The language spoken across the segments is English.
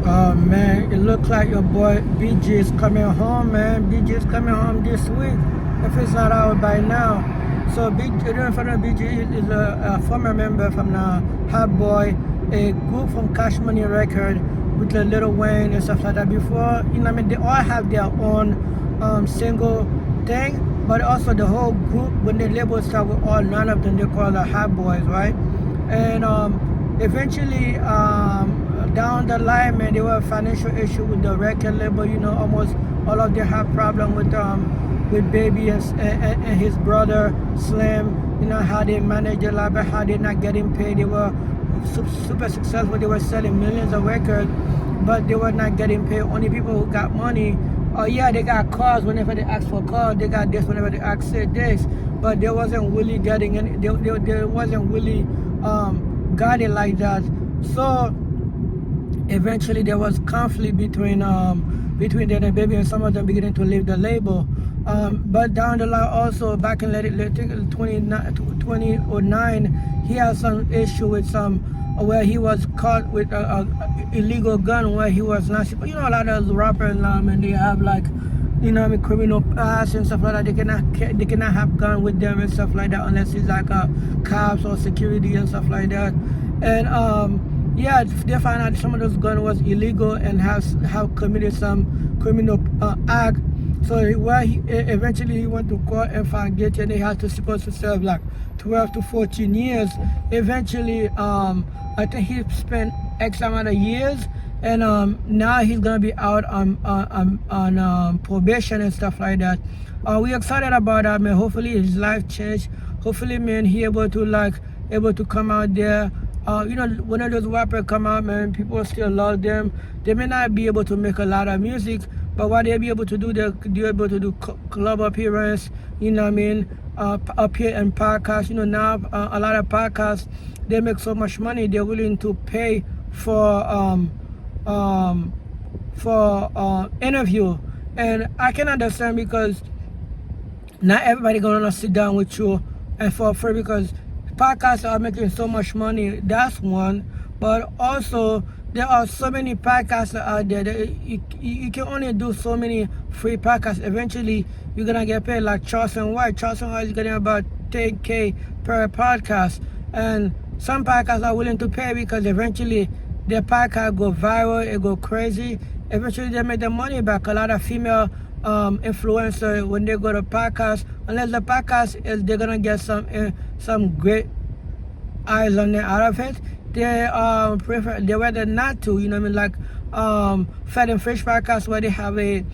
Oh man, it looks like your boy BG is coming home, man. BG is coming home this week, if it's not out by now. So BG is a former member from the Hot Boy, a group from Cash Money Record with the Little Wayne and stuff like that. Before, you know what I mean, they all have their own single thing, but also the whole group, when they label stuff with all nine of them, they call the Hot Boys, right? And eventually, down the line, man, there were financial issue with the record label. You know, almost all of them have problem with Baby and his brother Slim. You know how they managed their life, how they're not getting paid. They were super successful. They were selling millions of records, but they were not getting paid. Only people who got money. Oh yeah, they got cars whenever they asked for cars. They got this whenever they asked for this, but they wasn't really getting any. They wasn't really got it like that. So eventually there was conflict between them and Baby, and some of them beginning to leave the label. But down the line also, back in 2009, he had some issue with where he was caught with a illegal gun where he was not. You know, a lot of those rappers and they have like, you know, criminal past and stuff like that. They cannot have gun with them and stuff like that unless it's like cops or security and stuff like that. And yeah, they found out some of those guns was illegal and have committed some criminal act. So eventually he went to court and found guilty, and they had to supposed to serve like 12 to 14 years. Eventually, I think he spent X amount of years, and now he's gonna be out on probation and stuff like that. We're excited about that, man. Hopefully his life changed. Hopefully, man, he able to come out there. You know, when those rappers come out, man, people still love them. They may not be able to make a lot of music, but what they'll be able to do, they're able to do club appearance, you know what I mean, appear in podcasts. You know, now a lot of podcasts, they make so much money, they're willing to pay for interview. And I can understand, because not everybody gonna sit down with you and for free, because podcasts are making so much money. That's one. But also, there are so many podcasts out there that you can only do so many free podcasts. Eventually, you're gonna get paid. Like Charleston White. Charleston White is getting about 10K per podcast, and some podcasts are willing to pay because eventually their podcast go viral, it go crazy. Eventually, they make their money back. A lot of female influencers, when they go to podcasts, unless the podcast is, they're gonna get some great eyes on there out of it, they prefer, they rather not to, you know what I mean, like Fed and Fish podcast, where they have a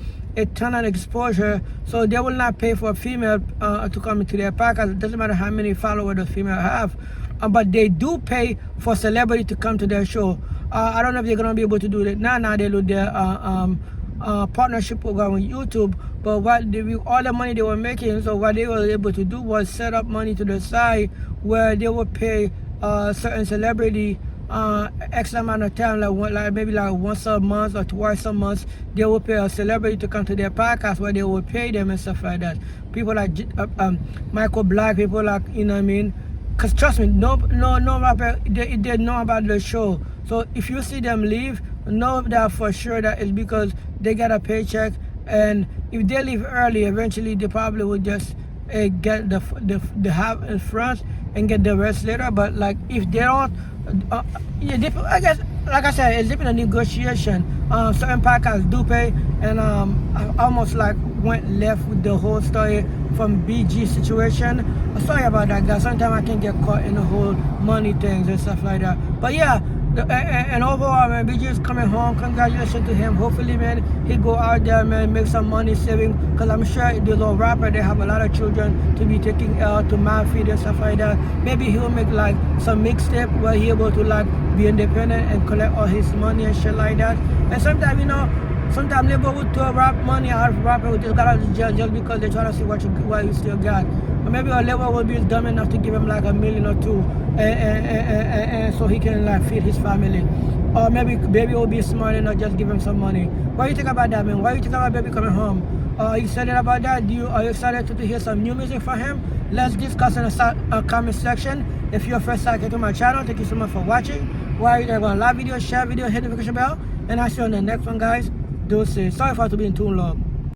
ton of exposure, so they will not pay for a female to come into their podcast. It doesn't matter how many followers the female have, but they do pay for celebrity to come to their show. I don't know if they're gonna be able to do that now they do their partnership program with YouTube, but all the money they were making, so what they were able to do was set up money to the side where they would pay certain celebrity X amount of time, like maybe like once a month or twice a month, they will pay a celebrity to come to their podcast where they will pay them and stuff like that. People like Michael Black, people like, you know what I mean? Because trust me, no rapper, they know about the show. So if you see them leave, know that for sure that it's because they got a paycheck, and if they leave early, eventually they probably will just get the half in front and get the rest later. But like if they don't, I guess, like I said, it's different negotiation. Certain podcasts do pay, and I almost like went left with the whole story from BG situation. I'm sorry about that, guys. Sometimes I can get caught in the whole money things and stuff like that. But yeah, and overall, man, BG is coming home. Congratulations to him. Hopefully, man, he go out there, man, make some money saving, because I'm sure these little rapper, they have a lot of children to be taking to man feed and stuff like that. Maybe he'll make like some mixtape where he able to like be independent and collect all his money and shit like that. And sometimes, you know, sometimes label would throw rap money out of rapper who just got out of jail just because they try to see what you still got. Or maybe a label will be dumb enough to give him like $1 million or $2 million, and so he can like feed his family. Or maybe Baby will be smart enough, just give him some money. What do you think about that, man? Why do you think about Baby coming home? Are you excited about that? Are you excited to hear some new music from him? Let's discuss in the comment section. If you're first time to my channel, thank you so much for watching. while you're there, go like video, share video, hit the notification bell, and I'll see you on the next one, guys. Deuces. Sorry for to being too long.